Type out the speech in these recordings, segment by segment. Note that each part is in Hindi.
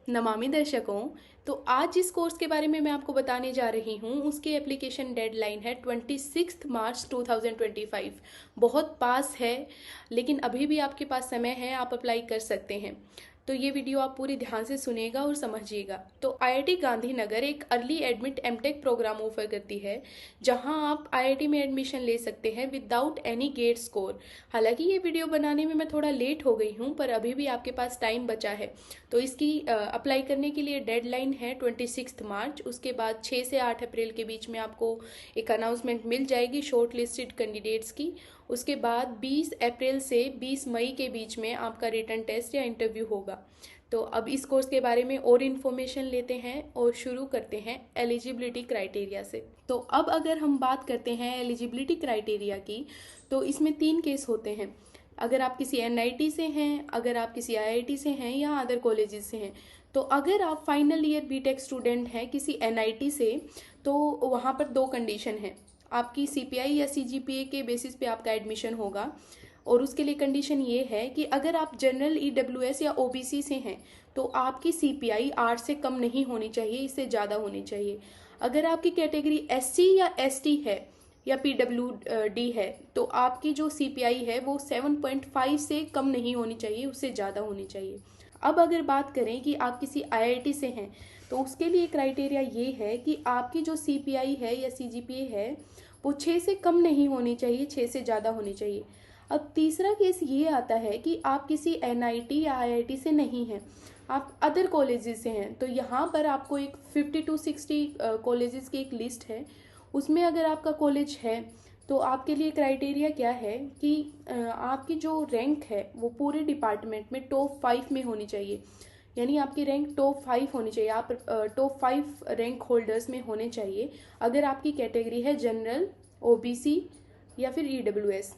नमामि दर्शकों। तो आज जिस कोर्स के बारे में मैं आपको बताने जा रही हूँ उसकी एप्लीकेशन डेडलाइन है 26 मार्च 2025। बहुत पास है, लेकिन अभी भी आपके पास समय है, आप अप्लाई कर सकते हैं। तो ये वीडियो आप पूरी ध्यान से सुनिएगा और समझिएगा। तो आईआईटी गांधीनगर एक early admit MTech programme offer करती है, जहां आप आईआईटी में एडमिशन ले सकते हैं विदाउट एनी गेट स्कोर। हालांकि ये वीडियो बनाने में मैं थोड़ा लेट हो गई हूँ, पर अभी भी आपके पास टाइम बचा है। तो इसकी अप्लाई करने के लिए डेडलाइन है 26 मार्च। उसके बाद 6 से 8 अप्रैल के बीच में आपको एक अनाउंसमेंट मिल जाएगी शॉर्ट लिस्टेड कैंडिडेट्स की। उसके बाद 20 अप्रैल से 20 मई के बीच में आपका रिटन टेस्ट या इंटरव्यू होगा। तो अब इस कोर्स के बारे में और इन्फॉर्मेशन लेते हैं और शुरू करते हैं एलिजिबिलिटी क्राइटेरिया से। तो अब अगर हम बात करते हैं एलिजिबिलिटी क्राइटेरिया की, तो इसमें 3 केस होते हैं। अगर आप किसी एनआईटी से हैं, अगर आप किसी आईआईटी से हैं या अदर कॉलेजेस से हैं। तो अगर आप फाइनल ईयर बीटेक स्टूडेंट हैं किसी एनआईटी से, तो वहाँ पर 2 कंडीशन है। आपकी सीपीआई या सीजीपीए के बेसिस पे आपका एडमिशन होगा, और उसके लिए कंडीशन ये है कि अगर आप जनरल ईडब्ल्यूएस या ओबीसी से हैं तो आपकी सीपीआई 8 से कम नहीं होनी चाहिए, इससे ज़्यादा होनी चाहिए। अगर आपकी कैटेगरी एससी या एसटी है या पीडब्ल्यूडी है, तो आपकी जो सीपीआई है वो 7.5 से कम नहीं होनी चाहिए, उससे ज़्यादा होनी चाहिए। अब अगर बात करें कि आप किसी आईआईटी से हैं, तो उसके लिए क्राइटेरिया ये है कि आपकी जो सीपीआई है या सीजीपीए है वो 6 से कम नहीं होनी चाहिए, 6 से ज़्यादा होनी चाहिए। अब तीसरा केस ये आता है कि आप किसी एनआईटी या आईआईटी से नहीं हैं, आप अदर कॉलेजेस से हैं। तो यहाँ पर आपको एक 50 to 60 कॉलेजेस की एक लिस्ट है। उसमें अगर आपका कॉलेज है तो आपके लिए क्राइटेरिया क्या है कि आपकी जो रैंक है वो पूरे डिपार्टमेंट में टॉप 5 में होनी चाहिए। यानी आपकी रैंक टॉप 5 होनी चाहिए, आप टॉप 5 रैंक होल्डर्स में होने चाहिए। अगर आपकी कैटेगरी है जनरल, ओबीसी या फिर ईडब्ल्यूएस।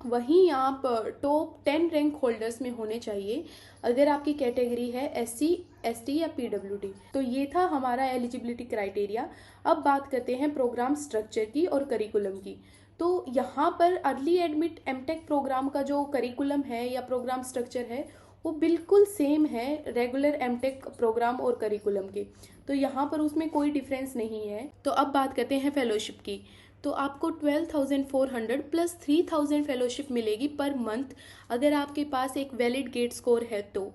वहीं आप टॉप 10 रैंक होल्डर्स में होने चाहिए अगर आपकी कैटेगरी है एससी, एसटी या पीडब्ल्यूडी। तो ये था हमारा एलिजिबिलिटी क्राइटेरिया। अब बात करते हैं प्रोग्राम स्ट्रक्चर की और करिकुलम की। तो यहाँ पर अर्ली एडमिट एमटेक प्रोग्राम का जो करिकुलम है या प्रोग्राम स्ट्रक्चर है वो बिल्कुल सेम है रेगुलर एमटेक प्रोग्राम और करिकुलम के। तो यहाँ पर उसमें कोई डिफरेंस नहीं है। तो अब बात करते हैं फेलोशिप की। तो आपको 12,400 प्लस 3,000 फेलोशिप मिलेगी पर मंथ, अगर आपके पास एक वैलिड गेट स्कोर है तो।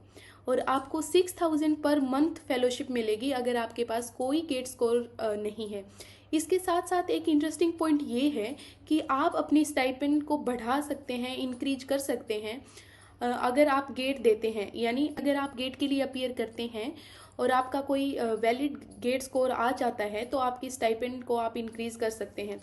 और आपको 6,000 पर मंथ फेलोशिप मिलेगी अगर आपके पास कोई गेट स्कोर नहीं है। इसके साथ साथ एक इंटरेस्टिंग पॉइंट ये है कि आप अपनी स्टाइपेंड को बढ़ा सकते हैं, इंक्रीज कर सकते हैं अगर आप गेट देते हैं। यानी अगर आप गेट के लिए अपीयर करते हैं और आपका कोई वैलिड गेट स्कोर आ जाता है तो आपकी स्टाइपेंड को आप इंक्रीज कर सकते हैं।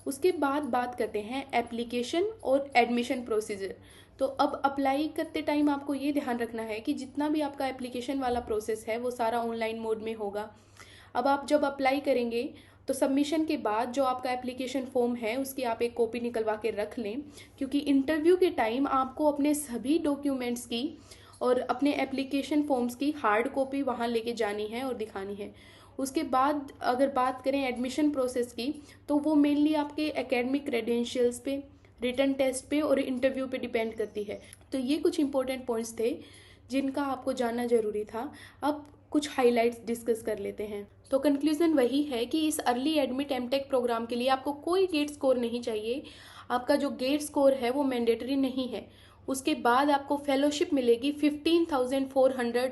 उसके बाद बात करते हैं एप्लीकेशन और एडमिशन प्रोसीजर। तो अब अप्लाई करते टाइम आपको ये ध्यान रखना है कि जितना भी आपका एप्लीकेशन वाला प्रोसेस है वो सारा ऑनलाइन मोड में होगा। अब आप जब अप्लाई करेंगे तो सबमिशन के बाद जो आपका एप्लीकेशन फॉर्म है उसकी आप एक कॉपी निकलवा के रख लें, क्योंकि इंटरव्यू के टाइम आपको अपने सभी डॉक्यूमेंट्स की और अपने एप्लीकेशन फॉर्म्स की हार्ड कॉपी वहाँ लेके जानी है और दिखानी है। उसके बाद अगर बात करें एडमिशन प्रोसेस की, तो वो मेनली आपके एकेडमिक क्रेडेंशियल्स पे, रिटन टेस्ट पे और इंटरव्यू पे डिपेंड करती है। तो ये कुछ इंपॉर्टेंट पॉइंट्स थे जिनका आपको जानना जरूरी था। अब कुछ हाइलाइट्स डिस्कस कर लेते हैं। तो कंक्लूजन वही है कि इस अर्ली एडमिट एमटेक प्रोग्राम के लिए आपको कोई गेट स्कोर नहीं चाहिए। आपका जो गेट स्कोर है वो मैंडेटरी नहीं है। उसके बाद आपको फेलोशिप मिलेगी 15,400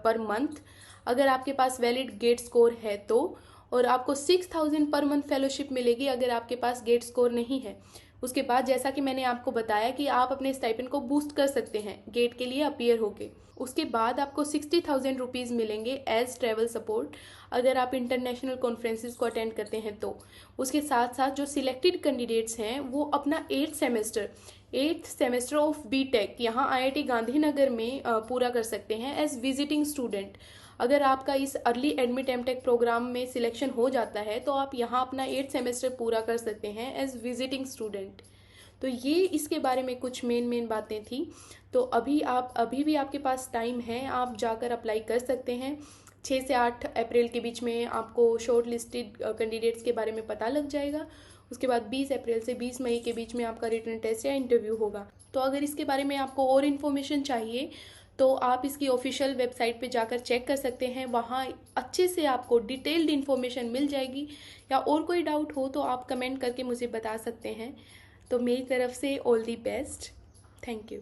पर मंथ अगर आपके पास वैलिड गेट स्कोर है तो, और आपको 6,000 पर मंथ फेलोशिप मिलेगी अगर आपके पास गेट स्कोर नहीं है। उसके बाद जैसा कि मैंने आपको बताया कि आप अपने स्टाइपेंड को बूस्ट कर सकते हैं गेट के लिए अपीयर होके। उसके बाद आपको 60,000 रुपीज़ मिलेंगे एज ट्रैवल सपोर्ट अगर आप इंटरनेशनल कॉन्फ्रेंसेस को अटेंड करते हैं तो। उसके साथ साथ जो सिलेक्टेड कैंडिडेट्स हैं वो अपना 8th सेमेस्टर ऑफ बीटेक यहाँ आईआईटी गांधीनगर में पूरा कर सकते हैं एज विजिटिंग स्टूडेंट। अगर आपका इस अर्ली एडमिट एमटेक प्रोग्राम में सिलेक्शन हो जाता है तो आप यहाँ अपना 8th सेमेस्टर पूरा कर सकते हैं एज विजिटिंग स्टूडेंट। तो ये इसके बारे में कुछ मेन बातें थी। तो अभी भी आपके पास टाइम है, आप जाकर अप्लाई कर सकते हैं। 6 से 8 अप्रैल के बीच में आपको शॉर्ट लिस्टेड कैंडिडेट्स के बारे में पता लग जाएगा। उसके बाद 20 अप्रैल से 20 मई के बीच में आपका रिटन टेस्ट या इंटरव्यू होगा। तो अगर इसके बारे में आपको और इन्फॉर्मेशन चाहिए तो आप इसकी ऑफिशियल वेबसाइट पे जाकर चेक कर सकते हैं, वहाँ अच्छे से आपको डिटेल्ड इन्फॉर्मेशन मिल जाएगी। या और कोई डाउट हो तो आप कमेंट करके मुझे बता सकते हैं। तो मेरी तरफ से all the best. Thank you.